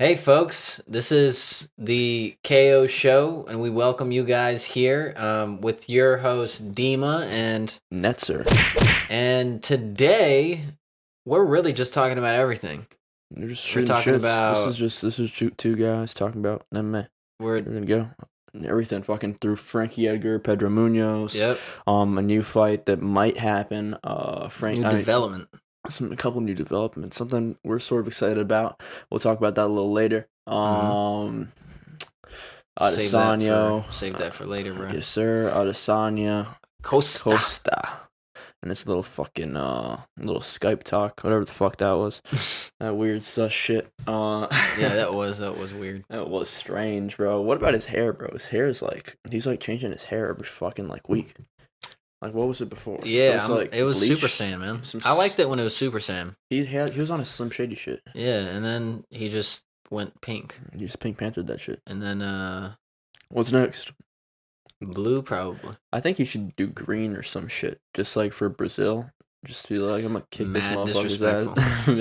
Hey, folks, this is the KO Show, and we welcome you guys here with your host, Dima, Netzer. and today we're really just talking about everything. We're just We're shooting talking shits. about- This is two guys talking about MMA. We're gonna go everything fucking through Frankie Edgar, Pedro Munoz. Yep, A new fight that might happen. development. A couple new developments. Something we're sort of excited about. We'll talk about that a little later. Save that for later, bro. Yes, sir. Adesanya Costa. And this little fucking little Skype talk, whatever the fuck that was. That weird sus shit. Yeah, that was weird. That was strange, bro. What about his hair, bro? His hair is he's changing his hair every fucking week. What was it before? Yeah, it was Bleach? Super Saiyan, man. I liked it when it was Super Saiyan. He was on a Slim Shady shit. Yeah, and then he just went pink. He just Pink Panthered that shit. And then What's next? blue, probably. I think he should do green or some shit, just for Brazil. Just be like, I'm gonna kick this Mad motherfucker's ass. He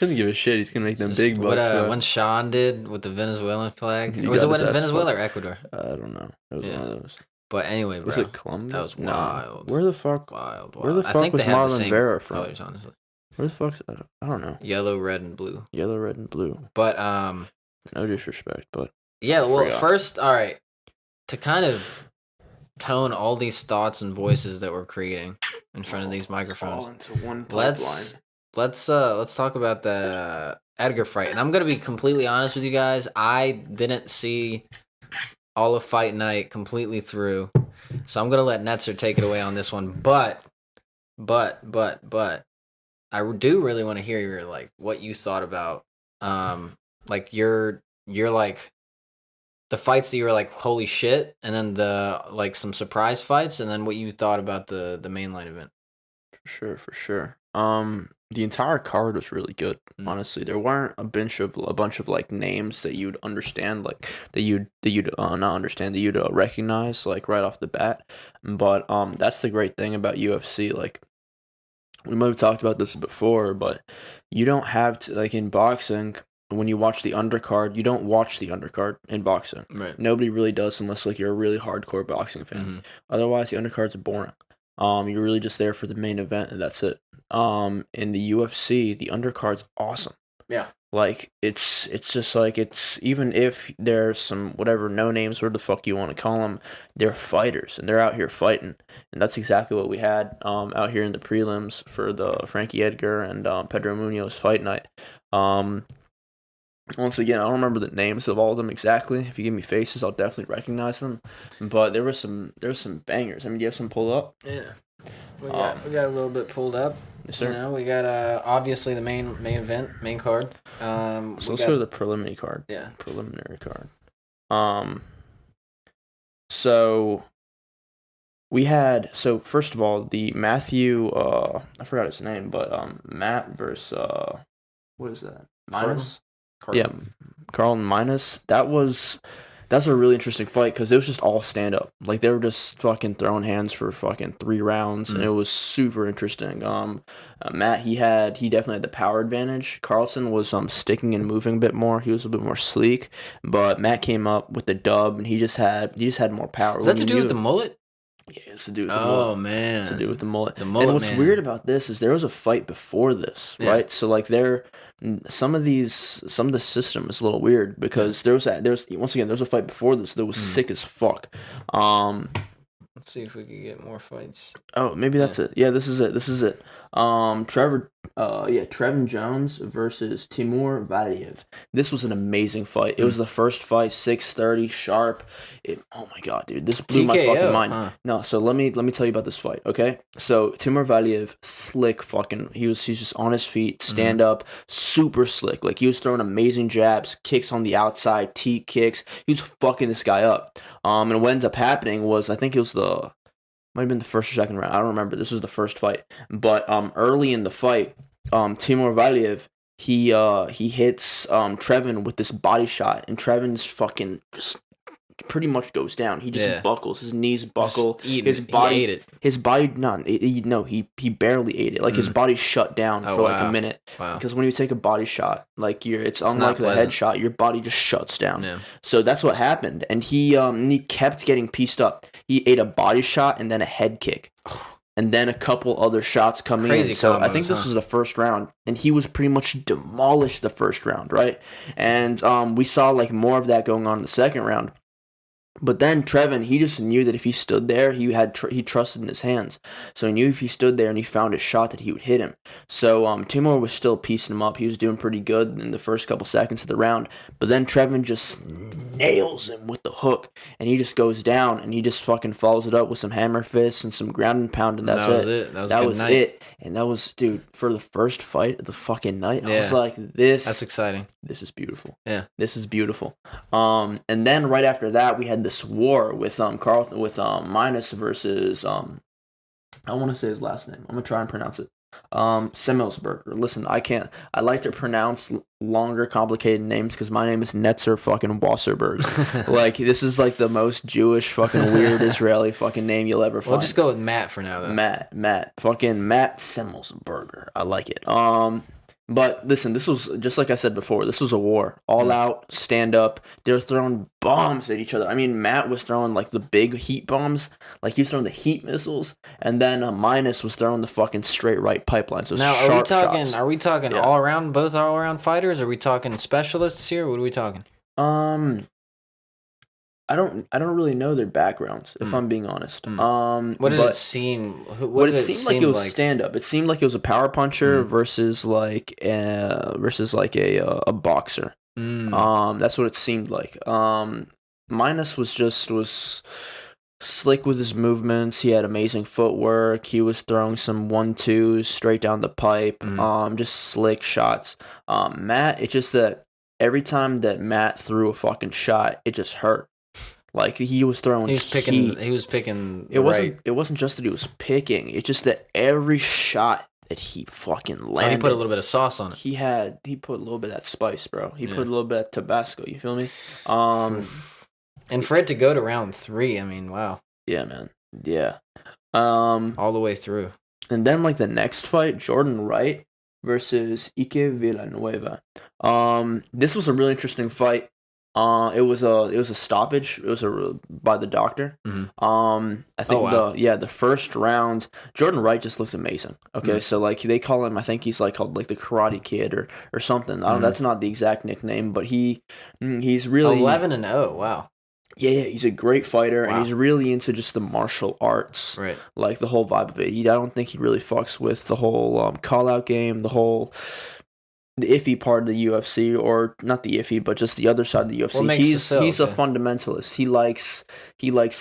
doesn't give a shit. He's gonna make them big bucks. When Sean did with the Venezuelan flag. He Was it got his ass Venezuela fucked. or Ecuador? I don't know. It was one of those. But anyway, bro. Was it Colombia? That was Nah. wild. Where the fuck? Wild. Where the I fuck think was they have the Marlon same Vera from? colors, honestly. Where the fuck's I don't know. Yellow, red, and blue. Yellow, red, and blue. But No disrespect, but yeah. Well, Forgot. first, all right, to kind of tone all these thoughts and voices that we're creating in front of these all microphones. into one Let's talk about the Edgar fight, and I'm gonna be completely honest with you guys. I didn't see all of Fight Night completely through, so I'm gonna let Netzer take it away on this one. But, I do really want to hear your what you thought about your the fights that you were like holy shit, and then the some surprise fights, and then what you thought about the mainline event. For sure. The entire card was really good. Honestly, there weren't a bunch of names that you'd understand, that you'd not understand, that you'd recognize right off the bat. But that's the great thing about UFC. We might have talked about this before, but you don't have to in boxing. When you watch the undercard, you don't watch the undercard in boxing. Right. Nobody really does unless you're a really hardcore boxing fan. Mm-hmm. Otherwise, the undercards are boring. You're really just there for the main event, and that's it. In the UFC, the undercard's awesome. Yeah. It's just it's even if there's some whatever no names, whatever the fuck you want to call them, they're fighters and they're out here fighting, and that's exactly what we had out here in the prelims for the Frankie Edgar and Pedro Munoz fight night. Once again, I don't remember the names of all of them exactly. If you give me faces, I'll definitely recognize them. But there were some bangers. I mean, do you have some pulled up? Yeah, we got a little bit pulled up. Yes, sir. You know, we got obviously the main event, main card. So let's go to the preliminary card. Yeah, preliminary card. So we had first of all the Matthew. I forgot his name, but Matt versus what is that? Minus. Yeah, Carlton Minus. That's a really interesting fight because it was just all stand up. They were just fucking throwing hands for fucking 3 rounds, and it was super interesting. Matt, he definitely had the power advantage. Carlton was sticking and moving a bit more. He was a bit more sleek, but Matt came up with the dub, and he just had more power. Is that to do with the mullet? Yeah, it's to do with the mullet. Oh, man. It's to do with the mullet. The mullet, and what's weird about this is there was a fight before this, right? So some of the system is a little weird because there's a fight before this that was sick as fuck. Let's see if we can get more fights. Oh, maybe that's it. Yeah, this is it. Trevin Jones versus Timur Valiev. This was an amazing fight. It was the first fight, 6:30 sharp. Oh my god, dude, this blew my fucking mind. Huh? No, so let me tell you about this fight, okay? So Timur Valiev, slick fucking. He's just on his feet, stand up, super slick. He was throwing amazing jabs, kicks on the outside, teep kicks. He was fucking this guy up. And what ends up happening was I think it was might have been the first or second round. I don't remember. This was the first fight. But early in the fight, Timur Valiev, he hits Trevin with this body shot, and Trevin's fucking just pretty much goes down. He just buckles. His knees buckle. His body. He ate it. His body, he barely ate it. Like his body shut down for like a minute. Wow. Because when you take a body shot, like it's unlike the headshot, your body just shuts down. Yeah. So that's what happened, and he kept getting pieced up. He ate a body shot and then a head kick. And then a couple other shots coming in. So I think this was the first round. And he was pretty much demolished the first round, right? And we saw like more of that going on in the second round. But then Trevin, he just knew that if he stood there, he trusted in his hands. So he knew if he stood there and he found a shot that he would hit him. So Timur was still piecing him up. He was doing pretty good in the first couple seconds of the round. But then Trevin just nails him with the hook. And he just goes down and he just fucking follows it up with some hammer fists and some ground and pound. And that's it. That was it. And that was, dude, for the first fight of the fucking night, I was like, that's exciting. This is beautiful. Yeah. This is beautiful. And then right after that, we had this war with Minus versus I want to say his last name. I'm gonna try and pronounce it. Semmelsberger. Listen, I like to pronounce longer, complicated names because my name is Netzer fucking Wasserberg. Like, this is like the most Jewish fucking weird Israeli fucking name you'll ever find. We'll just go with Matt for now, though. Matt Semmelsberger. I like it. But listen, this was, just like I said before, this was a war. All out, stand up. They're throwing bombs at each other. I mean, Matt was throwing like the big heat bombs. Like he was throwing the heat missiles. And then Minus was throwing the fucking straight right pipeline. So now, are we talking all around, both all around fighters? Are we talking specialists here? What are we talking? I don't really know their backgrounds, if I'm being honest. What did it seem? What did it seem like? It was stand up. It seemed like it was a power puncher versus like a boxer. That's what it seemed like. Minus was slick with his movements. He had amazing footwork. He was throwing some 1-2s straight down the pipe. Just slick shots. Matt, it's just that every time that Matt threw a fucking shot, it just hurt. Like he was throwing. He was picking. It wasn't just that he was picking. It's just that every shot that he fucking landed. He put a little bit of sauce on it. He put a little bit of that spice, bro. He put a little bit of Tabasco. You feel me? And for it to go to round 3, I mean, wow. Yeah, man. Yeah. All the way through. And then like the next fight, Jordan Wright versus Ike Villanueva. This was a really interesting fight. It was a stoppage. It was by the doctor. I think the first round, Jordan Wright just looks amazing. Okay, so like they call him, I think he's like called like the Karate Kid or something. I don't. That's not the exact nickname, but he's really 11-0. Wow. Yeah, he's a great fighter, and he's really into just the martial arts, right? Like the whole vibe of it. I don't think he really fucks with the whole call out game, the iffy part of the UFC, or not the iffy, but just the other side of the UFC. He's a fundamentalist. He likes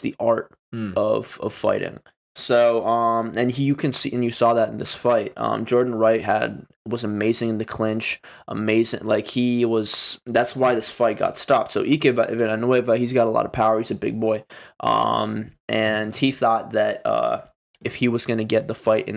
the art of fighting. So and you can see, and you saw that in this fight. Jordan Wright was amazing in the clinch, amazing. Like that's why this fight got stopped. So Ike Villanueva, he's got a lot of power. He's a big boy, and he thought that if he was gonna get the fight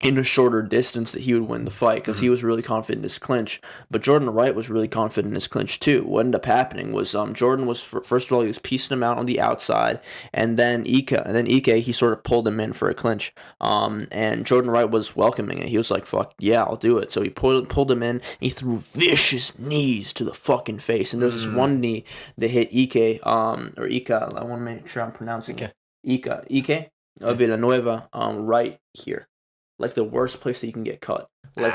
in a shorter distance, that he would win the fight because he was really confident in his clinch. But Jordan Wright was really confident in his clinch too. What ended up happening was Jordan was, first of all, he was piecing him out on the outside, and then Ike, he sort of pulled him in for a clinch. And Jordan Wright was welcoming it. He was like, fuck yeah, I'll do it. So he pulled him in, and he threw vicious knees to the fucking face. And there's this one knee that hit Ike, or Ika, I want to make sure I'm pronouncing it. Ike Villanueva, right here. Like the worst place that you can get cut. Like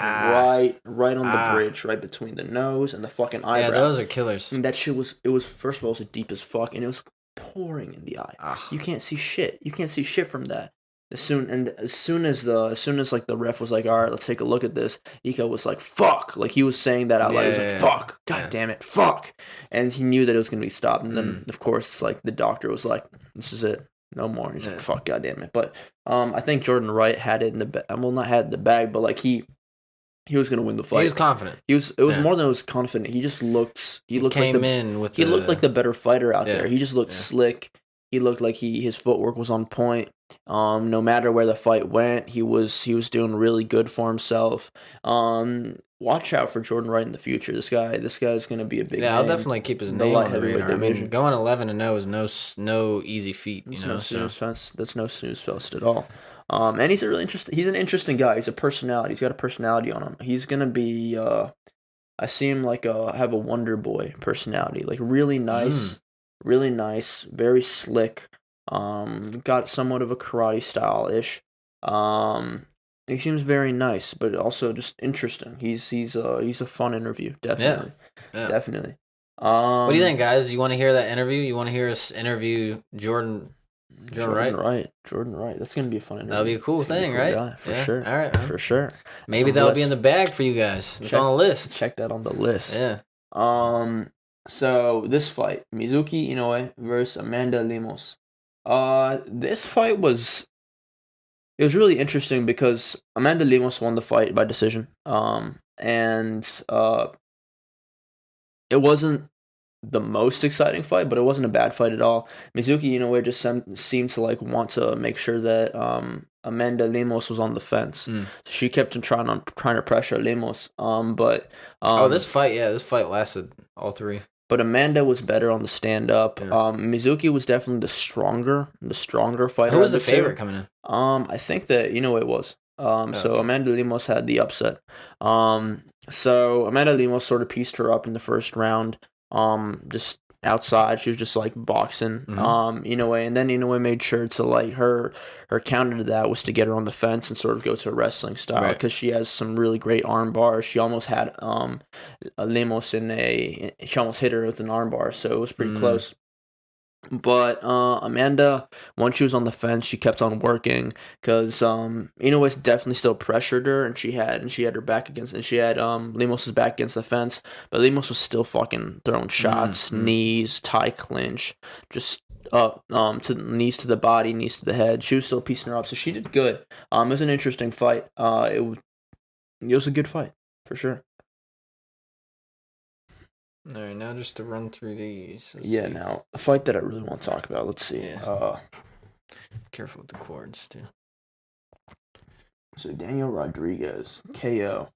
right on the bridge, right between the nose and the fucking eyebrow. Yeah, those are killers. And that shit was first of all, it was deep as fuck, and it was pouring in the eye. You can't see shit. You can't see shit from that. As soon as like the ref was like, all right, let's take a look at this, Ika was like, fuck. Like he was saying that out loud. He was like, fuck. God damn it, fuck. And he knew that it was gonna be stopped. And then of course it's like the doctor was like, this is it. No more. He's like, fuck, goddamn it. But I think Jordan Wright had it in the bag. Well, not had it in the bag, but like he was gonna win the fight. He was confident. It was more than it was confident. He just looked. He looked like the better fighter out there. He just looked slick. He looked like his footwork was on point. No matter where the fight went, he was doing really good for himself. Watch out for Jordan Wright in the future. This guy's gonna be a big Yeah, I'll name definitely keep his in the name light on the heavyweight radar. I mean, division. going 11-0 is no easy feat, you know. That's no snooze fest at all. And he's he's an interesting guy. He's a personality. He's got a personality on him. He's gonna be. I see him like have a Wonder Boy personality, like really nice, very slick. Got somewhat of a karate style ish. He seems very nice, but also just interesting. He's a fun interview, definitely, definitely. What do you think, guys? You want to hear that interview? You want to hear us interview Jordan Wright? Jordan Wright. That's gonna be a fun interview. That'll be a cool thing, right? Guy, for sure. All right, man. For sure. Maybe that'll be in the bag for you guys. It's on the list. Check that on the list. Yeah. So this fight, Mizuki Inoue versus Amanda Lemos. This fight was really interesting because Amanda Lemos won the fight by decision. And it wasn't the most exciting fight, but it wasn't a bad fight at all. Mizuki Inoue just seemed to like want to make sure that Amanda Lemos was on the fence. So she kept trying to pressure Lemos. This fight lasted all three. But Amanda was better on the stand up. Yeah. Mizuki was definitely the stronger fighter. Who was the favorite coming in? I think that it was. So Amanda Lemos had the upset. So Amanda Lemos sort of pieced her up in the first round. Just outside, she was just like boxing. Inoue, and then Inoue made sure to like her counter to that was to get her on the fence and sort of go to a wrestling style because she has some really great arm bars. She almost had Lemos she almost hit her with an arm bar, so it was pretty close. But Amanda, once she was on the fence, she kept on working because Inoue definitely still pressured her, and she had her back against, and she had Lemos's back against the fence, but Lemos was still fucking throwing shots, knees, tie clinch, just up to knees to the body, knees to the head. She was still piecing her up, so she did good. It was an interesting fight. It was a good fight for sure. All right, now just to run through these. Now a fight that I really want to talk about. Let's see. Careful with the cords too. So Daniel Rodriguez KO.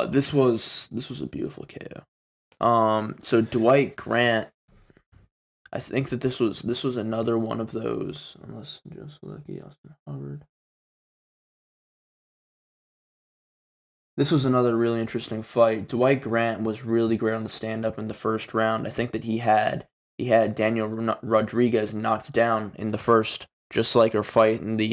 This was a beautiful KO. So Dwight Grant. I think that this was another one of those. Unless just Lucky Austin Hubbard. This was another really interesting fight. Dwight Grant was really great on the stand-up in the first round. I think that he had Daniel Rodriguez knocked down in the first, just like her fight in the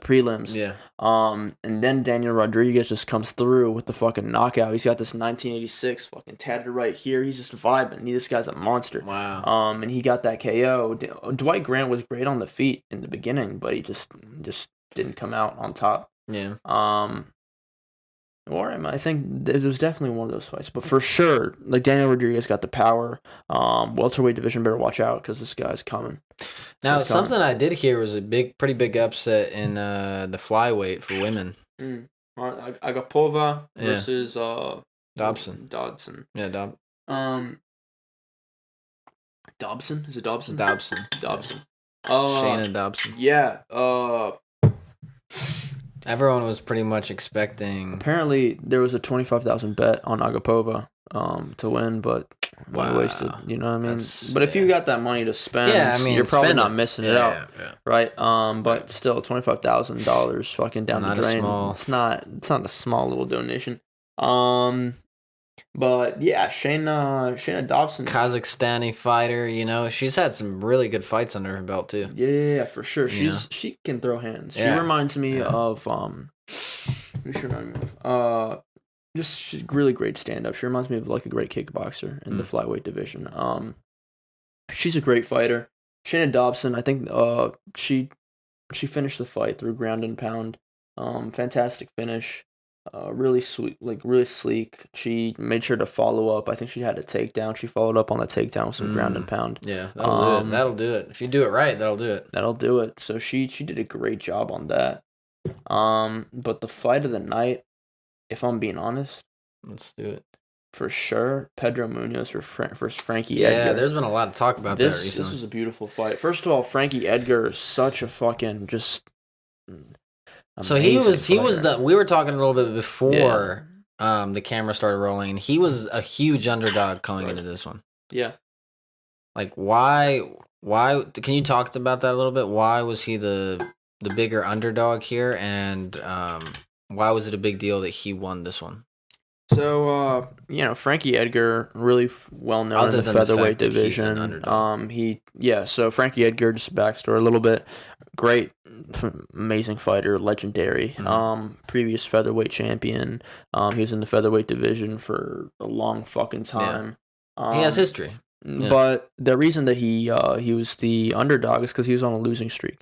prelims. Yeah. And then Daniel Rodriguez just comes through with the fucking knockout. He's got this 1986 fucking tattooed right here. He's just vibing. This guy's a monster. Wow. And he got that KO. Dwight Grant was great on the feet in the beginning, but he just didn't come out on top. Yeah. I think it was definitely one of those fights, but for sure, like Daniel Rodriguez got the power. Welterweight division better watch out because this guy's coming. Now, something I did hear was pretty big upset in the flyweight for women. Agapova versus Dobson. Dodson. Yeah, Dobson? Is it Dobson? Dobson. Shayna Dobson. Yeah. Everyone was pretty much expecting. Apparently, there was a 25,000 bet on Agapova to win, but money wasted. You know what I mean? But if you got that money to spend, you're probably not missing it out, right? But still, $25,000 fucking down the drain. It's not a small little donation. But yeah, Shayna Dobson, Kazakhstani fighter. She's had some really good fights under her belt too. Yeah, for sure. She can throw hands. She reminds me of she's really great stand up. She reminds me of like a great kickboxer in the flyweight division. She's a great fighter. Shayna Dobson, I think she finished the fight through ground and pound. Fantastic finish. Really sweet, like really sleek. She made sure to follow up. I think she had a takedown. She followed up on the takedown with some ground and pound. Yeah, that'll do it. If you do it right, that'll do it. That'll do it. So she did a great job on that. But the fight of the night, if I'm being honest, let's do it. for sure. Pedro Munoz versus Frankie Edgar. Edgar. There's been a lot of talk about that recently. This was a beautiful fight. First of all, Frankie Edgar is such a fucking just. So he was the. We were talking a little bit before the camera started rolling, and he was a huge underdog coming into this one. Yeah. Like why? Can you talk about that a little bit? Why was he the bigger underdog here, and why was it a big deal that he won this one? So, Frankie Edgar, really well known in the featherweight division. So Frankie Edgar, just backstory a little bit. Great, amazing fighter, legendary. Mm-hmm. Previous featherweight champion. He was in the featherweight division for a long fucking time. Yeah. He has history. Yeah. But the reason that he was the underdog is because he was on a losing streak.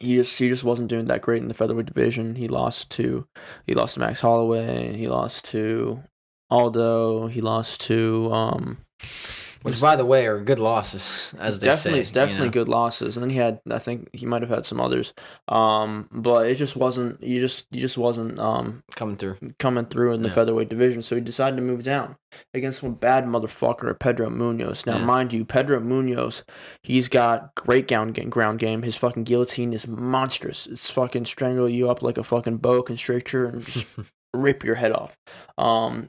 He just wasn't doing that great in the featherweight division. He lost to Max Holloway. He lost to Aldo. He lost to which, by the way, are good losses, as they say. It's definitely good losses. And then he had, I think he might have had some others. But it just wasn't. He just wasn't coming through in the featherweight division. So he decided to move down against one bad motherfucker, Pedro Munoz. Now, mind you, Pedro Munoz, he's got great ground game. His fucking guillotine is monstrous. It's fucking strangle you up like a fucking boa constrictor and just rip your head off.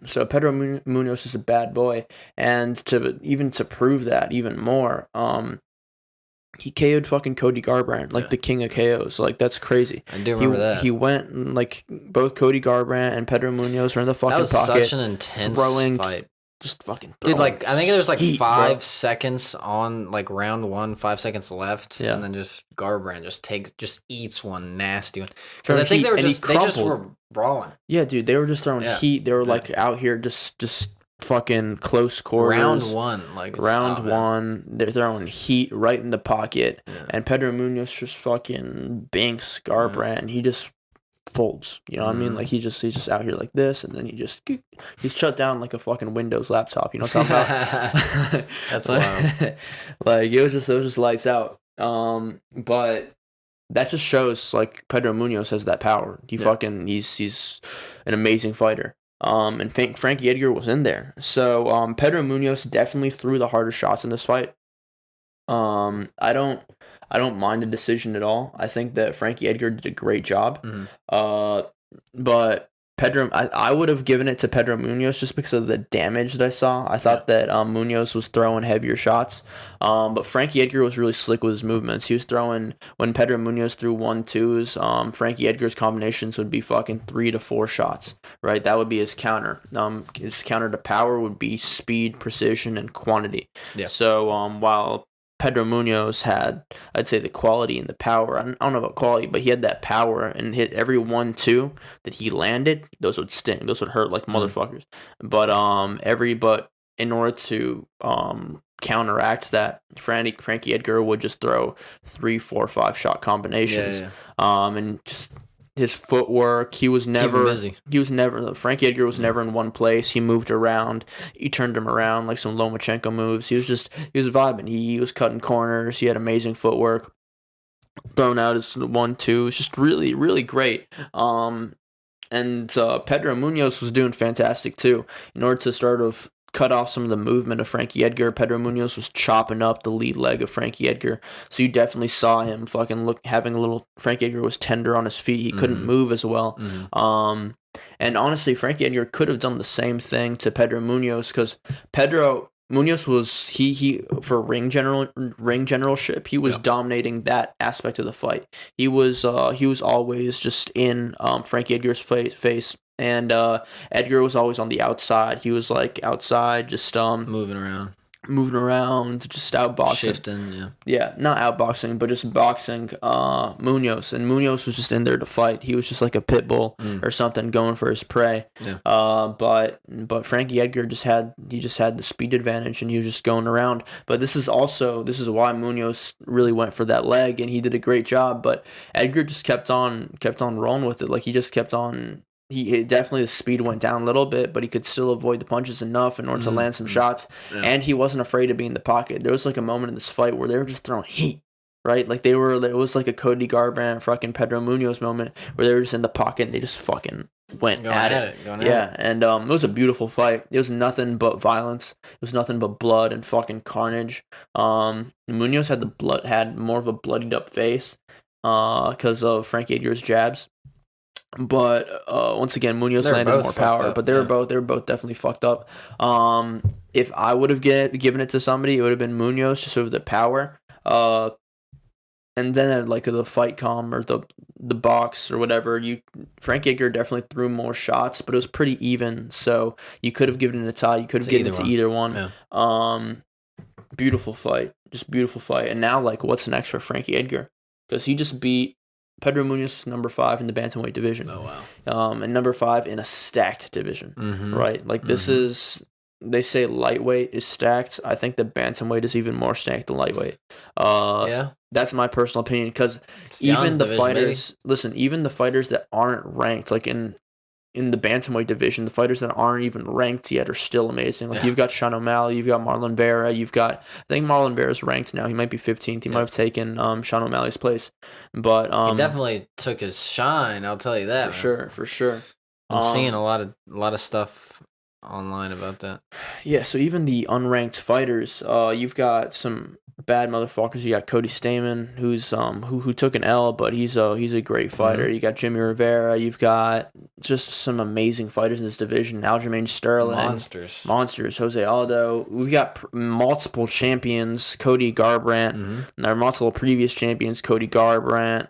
So Pedro Munoz is a bad boy, and to prove that even more, he KO'd fucking Cody Garbrandt, like the king of KOs. Like, that's crazy. I do remember that. He went, like, both Cody Garbrandt and Pedro Munoz were in the fucking pocket. That was such an intense fight. Just fucking dude, like, I think there was like 5 seconds on, like, round 1, 5 seconds left, and then just Garbrandt just eats one nasty one. Because I think they just were brawling. Yeah, dude, they were just throwing heat. They were like out here just fucking close quarters. Round one, they're throwing heat right in the pocket, and Pedro Munoz just fucking banks Garbrandt, and he just folds. You know what I mean? Like, he's just out here like this, and then he's shut down like a fucking Windows laptop. You know what I'm talking about? That's wild. Like, it was just lights out. But that just shows, like, Pedro Munoz has that power. He's an amazing fighter. And Frankie Edgar was in there. So Pedro Munoz definitely threw the harder shots in this fight. I don't mind the decision at all. I think that Frankie Edgar did a great job. But Pedro, I would have given it to Pedro Munoz just because of the damage that I saw. I thought that Munoz was throwing heavier shots. But Frankie Edgar was really slick with his movements. He was throwing, when Pedro Munoz threw 1-2s, Frankie Edgar's combinations would be fucking 3 to 4 shots, right? That would be his counter. His counter to power would be speed, precision, and quantity. Yeah. So while Pedro Munoz had, I'd say, the quality and the power. I don't know about quality, but he had that power, and hit every 1-2 that he landed, those would sting. Those would hurt like motherfuckers. But in order to counteract that, Frankie Edgar would just throw 3, 4, 5 shot combinations. And just his footwork, Frankie Edgar was never in one place. He moved around. He turned him around like some Lomachenko moves. He was vibing. He was cutting corners. He had amazing footwork. Throwing out his 1-2. It's just really, really great. And Pedro Munoz was doing fantastic too. In order to sort of cut off some of the movement of Frankie Edgar, Pedro Munoz was chopping up the lead leg of Frankie Edgar. So you definitely saw him having a little. Frankie Edgar was tender on his feet. He couldn't move as well. And honestly, Frankie Edgar could have done the same thing to Pedro Munoz, because Pedro Munoz was he for ring generalship. He was dominating that aspect of the fight. He was always just in Frankie Edgar's face. And Edgar was always on the outside. He was like outside, just moving around, just outboxing. Shifting, not outboxing, but just boxing Munoz. And Munoz was just in there to fight. He was just like a pit bull or something, going for his prey. But Frankie Edgar just had the speed advantage, and he was just going around. But this is why Munoz really went for that leg, and he did a great job. But Edgar just kept on rolling with it. Like, he just kept on. He definitely, the speed went down a little bit, but he could still avoid the punches enough in order to land some shots. And he wasn't afraid to be in the pocket. There was like a moment in this fight where they were just throwing heat. right? Like it was like a Cody Garbrandt, fucking Pedro Munoz moment where they were just in the pocket and they just fucking went at it. And it was a beautiful fight. It was nothing but violence. It was nothing but blood and fucking carnage. Munoz had more of a bloodied up face because of Frankie Edgar's jabs. But once again, Munoz landed more power. But they were both definitely fucked up. If I would have given it to somebody, it would have been Munoz just over the power. And then at like the fight com or the box or whatever, Frank Edgar definitely threw more shots, but it was pretty even. So you could have given it a tie. You could have given it to either one. Yeah. Beautiful fight, just beautiful fight. And now, like, what's next for Frankie Edgar? Because he just beat Pedro Munoz, number 5 in the bantamweight division. Oh wow! And number 5 in a stacked division, right? Like this is. They say lightweight is stacked. I think the bantamweight is even more stacked than lightweight. Yeah, that's my personal opinion. Because even the fighters, even the fighters that aren't ranked, like in the bantamweight division, the fighters that aren't even ranked yet are still amazing. Like you've got Sean O'Malley, you've got Marlon Vera, I think Marlon Vera is ranked now. He might be 15th. He might have taken Sean O'Malley's place, but he definitely took his shine. I'll tell you that for sure. I'm seeing a lot of stuff online about that. Yeah, so even the unranked fighters, you've got some bad motherfuckers. You got Cody Stamann, who's who took an L, but he's a great fighter. You got Jimmy Rivera. You've got just some amazing fighters in this division. Aljamain Sterling, monsters. Jose Aldo. We've got multiple champions. Cody Garbrandt. Our multiple previous champions. Cody Garbrandt.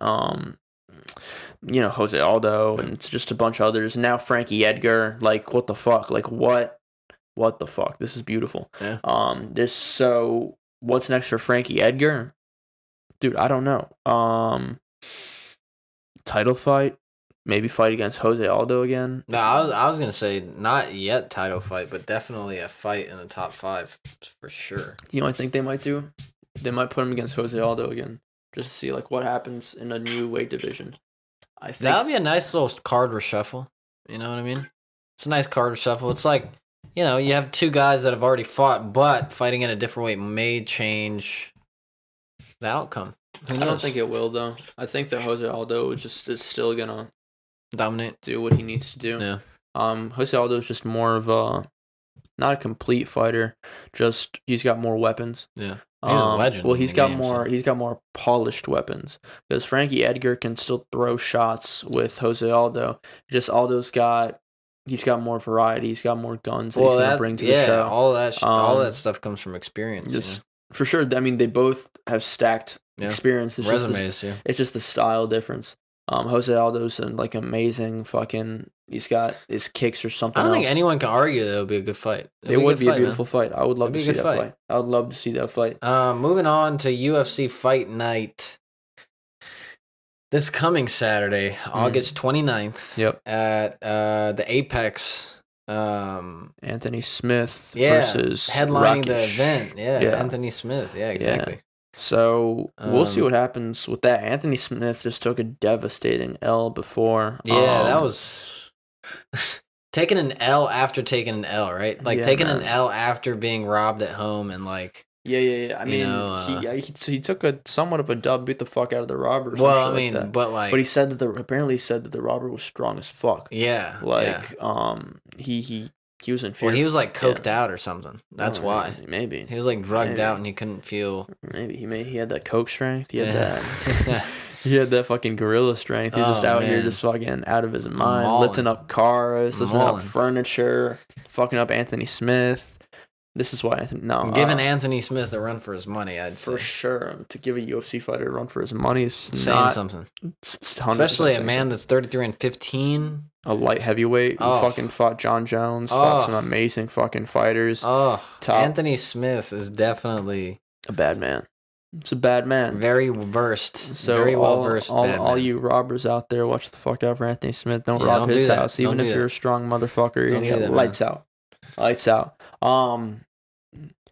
Jose Aldo, and it's just a bunch of others. Now Frankie Edgar, like, what the fuck? Like, what the fuck? This is beautiful. Yeah. So what's next for Frankie Edgar? Dude, I don't know. Title fight? Maybe fight against Jose Aldo again? No, I was going to say not yet title fight, but definitely a fight in the top 5 for sure. You know what I think they might do? They might put him against Jose Aldo again, just to see, like, what happens in a new weight division. I think that would be a nice little card reshuffle. You know what I mean? It's a nice card reshuffle. It's like, you have 2 guys that have already fought, but fighting in a different weight may change the outcome. I don't think it will, though. I think that Jose Aldo is still gonna dominate, do what he needs to do. Yeah. Jose Aldo is just more of not a complete fighter. Just he's got more weapons. Yeah. He's a legend. Well, he's got more polished weapons because Frankie Edgar can still throw shots with Jose Aldo. Just Aldo's he's got more variety. He's got more guns that he's gonna bring to the show. All that stuff comes from experience. For sure. I mean, they both have stacked experience. It's resumes. It's just the style difference. Jose Aldo's like amazing fucking. He's got his kicks or something. I don't else. think anyone can argue that it would be a good fight. It would be a beautiful fight. I would love to see that fight. I would love to see that fight. Moving on to UFC Fight Night. This coming Saturday, August 29th. Yep. At the Apex. Anthony Smith versus headlining Rakic. the event. Yeah, Anthony Smith. Yeah, exactly. Yeah. So we'll see what happens with that. Anthony Smith just took a devastating L before. Yeah, that was taking an L after taking an L, right? Like taking an L after being robbed at home and like. Yeah. I mean, he took a somewhat of a dub, beat the fuck out of the robber. Well, I mean, but he said that the robber was strong as fuck. Yeah, he was in fear. Well, he was like coked out or something. That's why. Maybe he was like drugged out and he couldn't feel. Maybe he had that coke strength. He had that. He had that fucking gorilla strength. He was just out here, just fucking out of his mind, lifting up cars, lifting up furniture, fucking up Anthony Smith. This is why giving Anthony Smith a run for his money. I'd say for sure. To give a UFC fighter a run for his money is saying something, especially a man that's 33-15. A light heavyweight who fucking fought John Jones, fought some amazing fucking fighters. Anthony Smith is definitely a bad man. It's a bad man. Very versed. So very well versed. All you robbers out there, watch the fuck out for Anthony Smith. Don't rob his house. Even if you're a strong motherfucker, you're gonna get lights out. Lights out.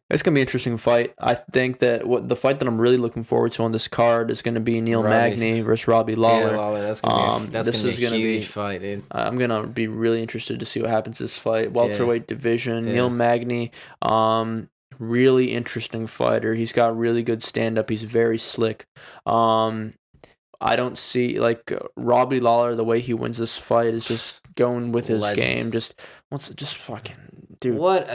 It's gonna be an interesting fight. I think that the fight that I'm really looking forward to on this card is gonna be Neil Magny versus Robbie Lawler. Yeah, Lawler. That's gonna be a huge fight, dude. I'm gonna be really interested to see what happens this fight. Welterweight division. Neil Magny. Really interesting fighter. He's got really good stand up. He's very slick. I don't see Robbie Lawler, the way he wins this fight is just going with his game. Just fucking dude. What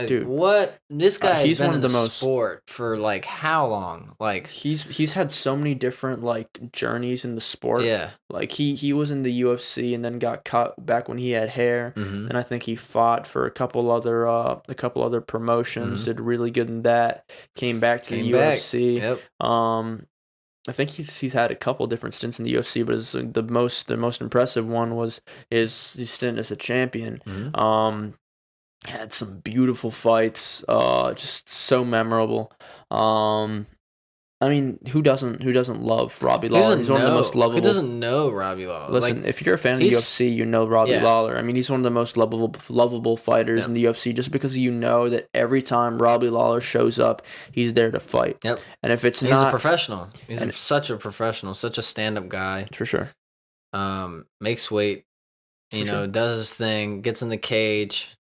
this guy he's has been one in of the the most sport for like how long? Like he's had so many different like journeys in the sport. yeah. Like he was in the UFC and then got cut back when he had hair. Mm-hmm. And I think he fought for a couple other promotions. Did really good in that. Came back to the UFC. Yep. I think he's had a couple different stints in the UFC, but the most impressive one was his stint as a champion. Mm-hmm. Had some beautiful fights, just so memorable. I mean, who doesn't love Robbie Lawler? He's one of the most lovable. Who doesn't know Robbie Lawler? Listen, if you're a fan of the UFC, you know Robbie Lawler. I mean, he's one of the most lovable fighters in the UFC just because you know that every time Robbie Lawler shows up, he's there to fight. Yep. And if it's he's a professional. He's such a professional, such a stand-up guy. For sure. Makes weight, does his thing, gets in the cage,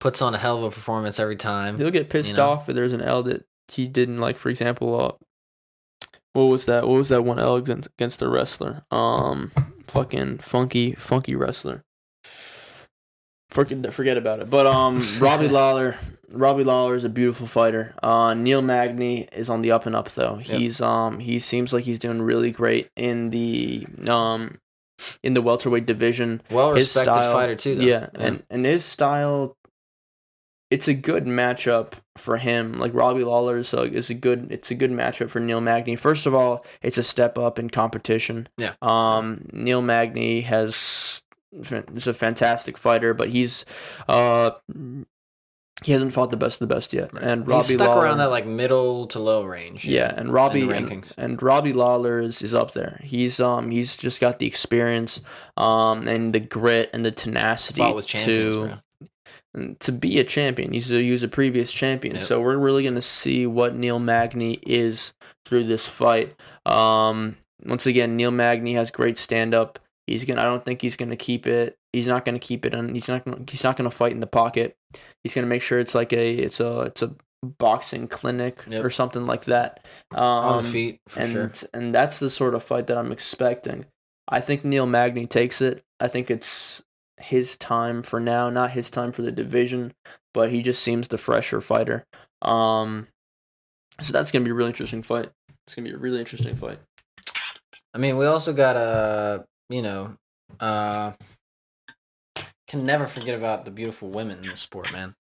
puts on a hell of a performance every time. He'll get pissed off if there's an L that he didn't like. For example, what was that? What was that one L against the wrestler? Fucking funky wrestler. Forget about it. But Robbie Lawler is a beautiful fighter. Neil Magny is on the up and up though. Yep. He seems like he's doing really great in the welterweight division. Well respected fighter too though. Yeah. And his style, it's a good matchup for him. Like Robbie Lawler is a good matchup for Neil Magny. First of all, it's a step up in competition. Yeah. Neil Magny is a fantastic fighter, but he hasn't fought the best of the best yet. Right. And he's stuck around that like middle to low range. Yeah, and Robbie Lawler is up there. He's just got the experience, and the grit and the tenacity fought with champions, bro. To be a champion. He was a previous champion. Yep. So we're really going to see what Neil Magny is through this fight. Once again, Neil Magny has great stand-up. I don't think he's going to keep it. He's not going to keep it, and he's not going to fight in the pocket. He's going to make sure it's a boxing clinic or something like that. On the feet, for sure. And that's the sort of fight that I'm expecting. I think Neil Magny takes it. I think it's his time for now, not his time for the division, but he just seems the fresher fighter. So that's gonna be a really interesting fight. It's gonna be a really interesting fight. I mean, we also got can never forget about the beautiful women in the sport, man.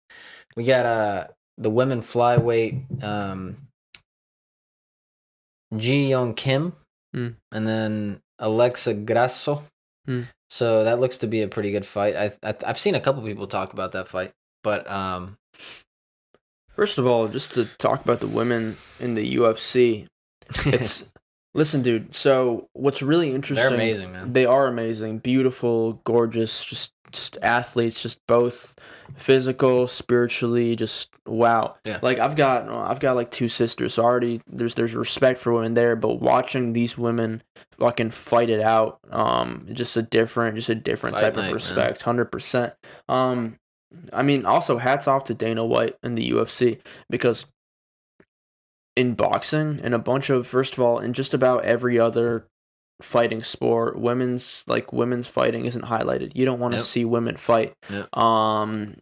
We got the women flyweight Ji Young Kim, and then Alexa Grasso. So that looks to be a pretty good fight. I've seen a couple people talk about that fight, but first of all, just to talk about the women in the UFC, listen, dude. So what's really interesting? They're amazing, man. They are amazing, beautiful, gorgeous, just athletes, just both physical, spiritually, just wow. Yeah. Like I've got like two sisters, so already there's respect for women there, but watching these women fucking fight it out, just a different type of respect, 100%. I mean, also hats off to Dana White and the UFC, because in boxing and first of all, in just about every other fighting sport, women's fighting isn't highlighted. You don't want to see women fight. Yep.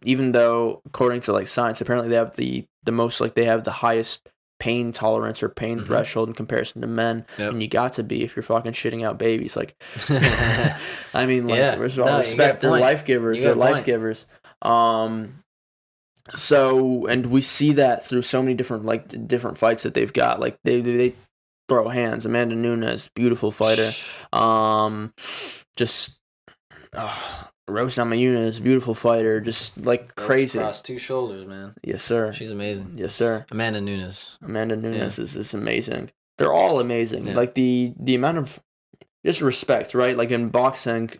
Even though according to like science, apparently they have the most, like they have the highest pain tolerance or pain threshold in comparison to men. Yep. And you got to be if you're fucking shitting out babies. Like I mean, like first of all, respect, they're life givers. They're life givers. So, and we see that through so many different fights that they've got. Like they throw hands. Amanda Nunes, beautiful fighter. Rose Namajunas, beautiful fighter. Just like crazy. Across two shoulders, man. Yes, sir. She's amazing. Yes, sir. Amanda Nunes is amazing. They're all amazing. Yeah. Like the amount of just respect, right? Like in boxing,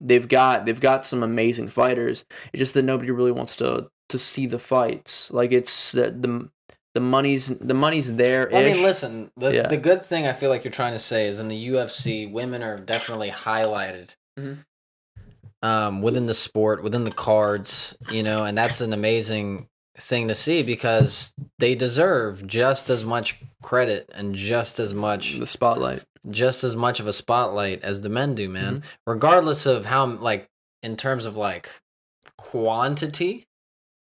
they've got some amazing fighters. It's just that nobody really wants to see the fights. Like it's the money's there. Well, I mean, listen, the good thing I feel like you're trying to say is in the UFC, women are definitely highlighted within the sport, within the cards, and that's an amazing thing to see because they deserve just as much credit and just as much the spotlight, just as much of a spotlight as the men do, man. Regardless of how, like, in terms of like quantity,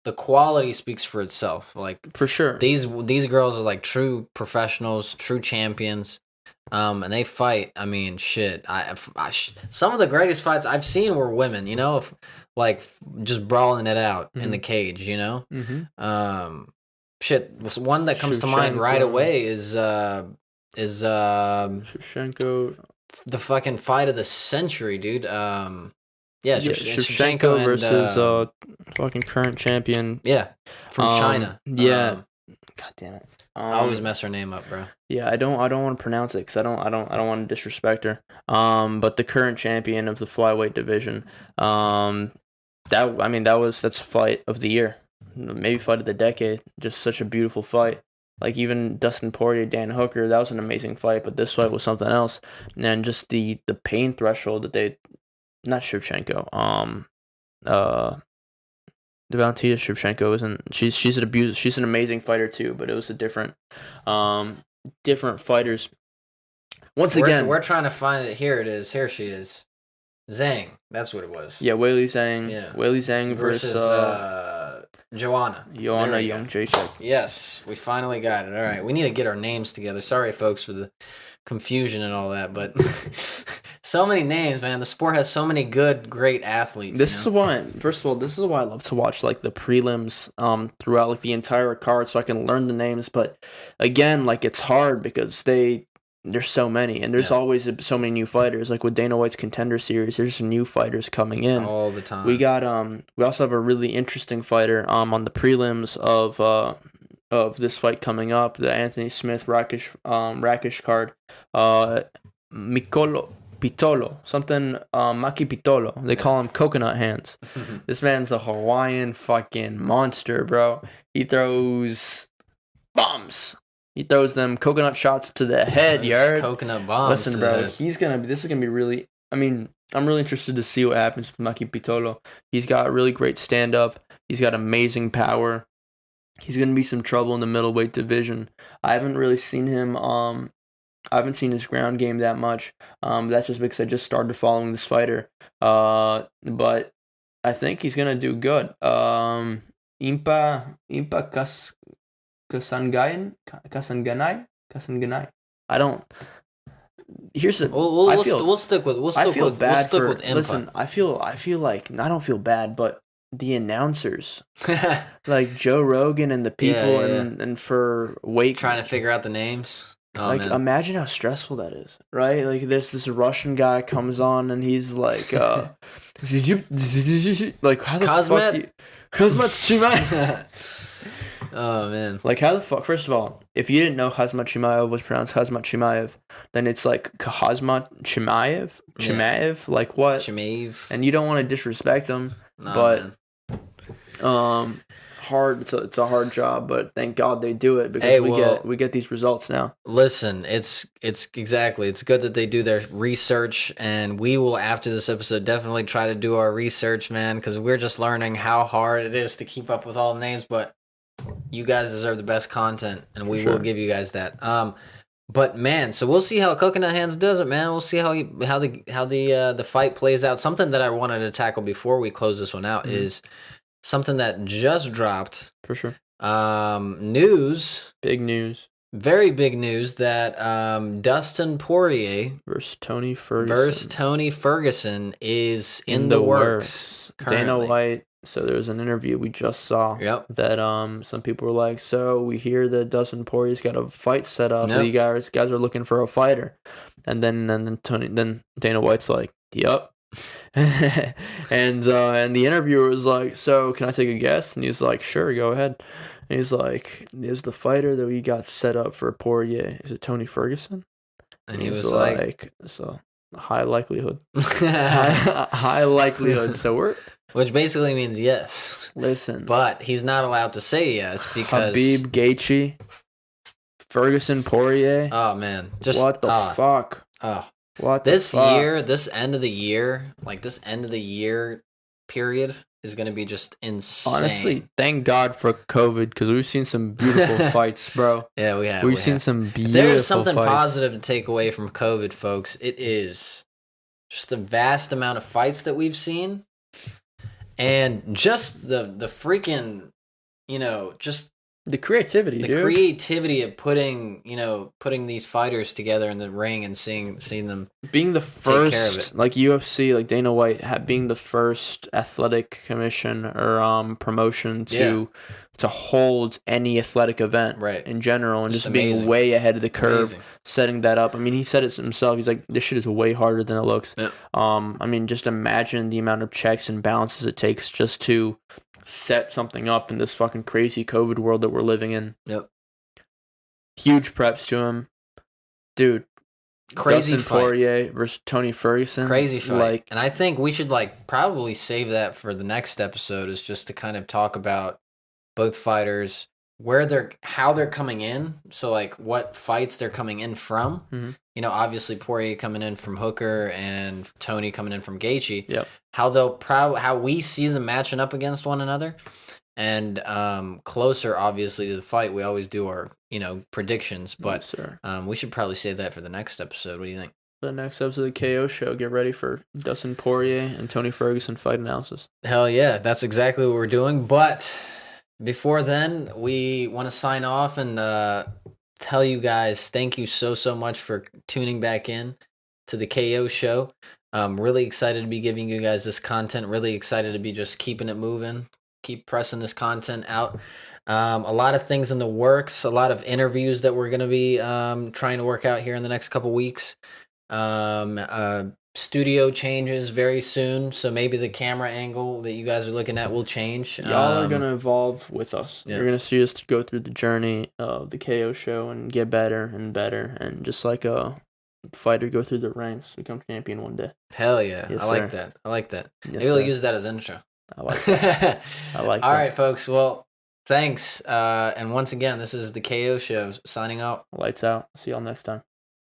the quality speaks for itself. Like, for sure, these girls are like true professionals, true champions. And they fight. I mean, shit. Some of the greatest fights I've seen were women. You know, just brawling it out in the cage. You know, shit. One that comes to mind right away is Shevchenko. The fucking fight of the century, dude. Yeah, Shevchenko versus fucking current champion. Yeah, from China. Yeah. God damn it. I always mess her name up, bro. Yeah, I don't want to pronounce it because I don't want to disrespect her. But the current champion of the flyweight division, that's a fight of the year, maybe fight of the decade. Just such a beautiful fight. Like even Dustin Poirier, Dan Hooker, that was an amazing fight. But this fight was something else. And then just the pain threshold that they, not Shevchenko, Valentina Shevchenko isn't. She's an abuser. She's an amazing fighter too, but it was a different fighters. Again, we're trying to find it. Here it is. Here she is. Zhang. That's what it was. Yeah, Weili Zhang. Yeah. Weili Zhang versus Joanna Jędrzejczyk. Yes, we finally got it. All right, we need to get our names together. Sorry, folks, for the confusion and all that, but so many names, man. The sport has so many good, great athletes. This is why I love to watch like the prelims throughout like the entire card, so I can learn the names. But again, like it's hard because there's so many, and there's always so many new fighters. Like with Dana White's Contender Series, there's new fighters coming in all the time. We got we also have a really interesting fighter on the prelims of this fight coming up, the Anthony Smith Rakic card. Pitolo, something Maki Pitolo. They call him Coconut Hands. This man's a Hawaiian fucking monster, bro. He throws bombs. He throws them coconut shots to the head, yard. Coconut bombs. Listen, bro, this is gonna be really. I mean, I'm really interested to see what happens with Maki Pitolo. He's got really great stand up. He's got amazing power. He's gonna be some trouble in the middleweight division. I haven't really seen him. I haven't seen his ground game that much. That's just because I just started following this fighter. But I think he's gonna do good. Impa Kasanganai. I don't. Here's the. We'll stick with Impa. Listen, I feel like I don't feel bad, but the announcers, like Joe Rogan and the people, and for weight trying to figure out the names. Oh, like, man. Imagine how stressful that is, right? Like, there's this Russian guy comes on and he's like, like, how the fuck do you... Kazmat Chimaev. Oh, man. Like, how the fuck... First of all, if you didn't know Kazmat Chimaev was pronounced Kazmat Chimaev, then it's like Kazmat Chimaev? Chimaev? Yeah. Like, what? Chimaev. And you don't want to disrespect him, but... Man. Hard. It's a hard job, but thank God they do it because we get these results now. Listen, it's exactly. It's good that they do their research, and we will after this episode definitely try to do our research, man, because we're just learning how hard it is to keep up with all the names. But you guys deserve the best content, and we will give you guys that. But man, so we'll see how Coconut Hands does it, man. We'll see how the fight plays out. Something that I wanted to tackle before we close this one out is something that just dropped. For sure. News. Big news. Very big news that Dustin Poirier versus Tony Ferguson is in the works. Dana White. So there was an interview we just saw that some people were like, so we hear that Dustin Poirier's got a fight set up. You guys are looking for a fighter. And then Dana White's like, yep. and the interviewer was like, so can I take a guess? And he's like, sure, go ahead. And he's like, is the fighter that we got set up for Poirier, is it Tony Ferguson? And he was like, so high likelihood. high likelihood. So we're, which basically means yes. Listen, but he's not allowed to say yes because Khabib, Gaethje, Ferguson, Poirier. Oh man, what the fuck? Oh. What this year, this end of the year period, is going to be just insane. Honestly, thank God for COVID because we've seen some beautiful fights, bro. Yeah, we have. We've seen some beautiful If there's something fights. positive to take away from COVID, folks, it is just the vast amount of fights that we've seen, and just the freaking, just the creativity, the dude. creativity of putting these fighters together in the ring and seeing them being the take care of first, it. like UFC, like Dana White being the first athletic commission or promotion to hold any athletic event in general, and just being amazing. way ahead of the curve, setting that up. I mean, he said it himself. He's like, this shit is way harder than it looks. Yeah. I mean, just imagine the amount of checks and balances it takes just to set something up in this fucking crazy COVID world that we're living in. Yep. Huge preps to him, dude. Crazy Dustin fight. Poirier versus Tony Ferguson. Crazy fight. And I think we should probably save that for the next episode, is just to kind of talk about both fighters, how they're coming in. So what fights they're coming in from. Mm-hmm. Obviously Poirier coming in from Hooker and Tony coming in from Gaethje. Yep. How we see them matching up against one another, and closer obviously to the fight. We always do our predictions, but we should probably save that for the next episode. What do you think? The next episode of the KO show. Get ready for Dustin Poirier and Tony Ferguson fight analysis. Hell yeah, that's exactly what we're doing. But before then, we want to sign off and tell you guys thank you so much for tuning back in to the KO show. I'm really excited to be giving you guys this content. Really excited to be just keeping it moving. Keep pressing this content out. A lot of things in the works. A lot of interviews that we're going to be trying to work out here in the next couple weeks. Studio changes very soon, so maybe the camera angle that you guys are looking at will change. Y'all are going to evolve with us. Yeah. You're going to see us go through the journey of the KO show and get better and better. And just like a fighter go through the ranks, become champion one day. Hell yeah. Yes, I like that. Yes, maybe sir. we'll use that as intro. I like that. All right, folks. Well, thanks. And once again, this is the KO show signing out. Lights out. See y'all next time.